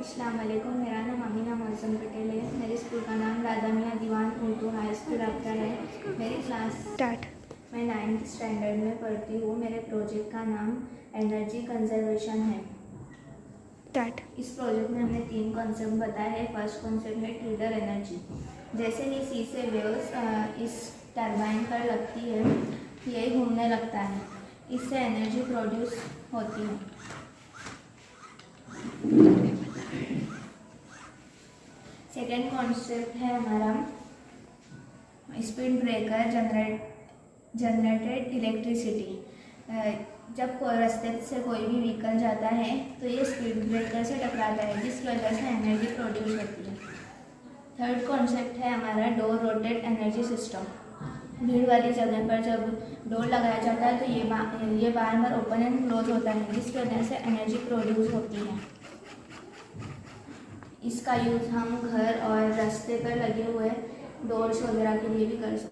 अस्सलाम वालेकुम। मेरा नाम अमीना मौसम पटेल है। मेरे स्कूल का नाम राधा मियाँ दीवान उर्दू हाई स्कूल रखा है। मेरी क्लास मैं 9th स्टैंडर्ड में पढ़ती हूँ। मेरे प्रोजेक्ट का नाम एनर्जी कंजर्वेशन है। इस प्रोजेक्ट में हमने 3 कॉन्सेप्ट बताए हैं। फर्स्ट कॉन्सेप्ट है ट्रिगर एनर्जी। जैसे ही सी से वेव्स इस टरबाइन पर लगती है, ये घूमने लगता है, इससे एनर्जी प्रोड्यूस होती है। सेकेंड कॉन्सेप्ट है हमारा स्पीड ब्रेकर जनरेटेड इलेक्ट्रिसिटी। जब कोई रास्ते से कोई भी व्हीकल जाता है तो ये स्पीड ब्रेकर से टकराता है, जिसकी वजह से एनर्जी प्रोड्यूस होती है। थर्ड कॉन्सेप्ट है हमारा डोर रोटेट एनर्जी सिस्टम। भीड़ वाली जगह पर जब डोर लगाया जाता है तो ये बार बार ओपन एंड क्लोज होता है, जिसकी वजह से एनर्जी प्रोड्यूस होती है। इसका यूज़ हम घर और रास्ते पर लगे हुए डोर्स वगैरह के लिए भी कर सकते हैं।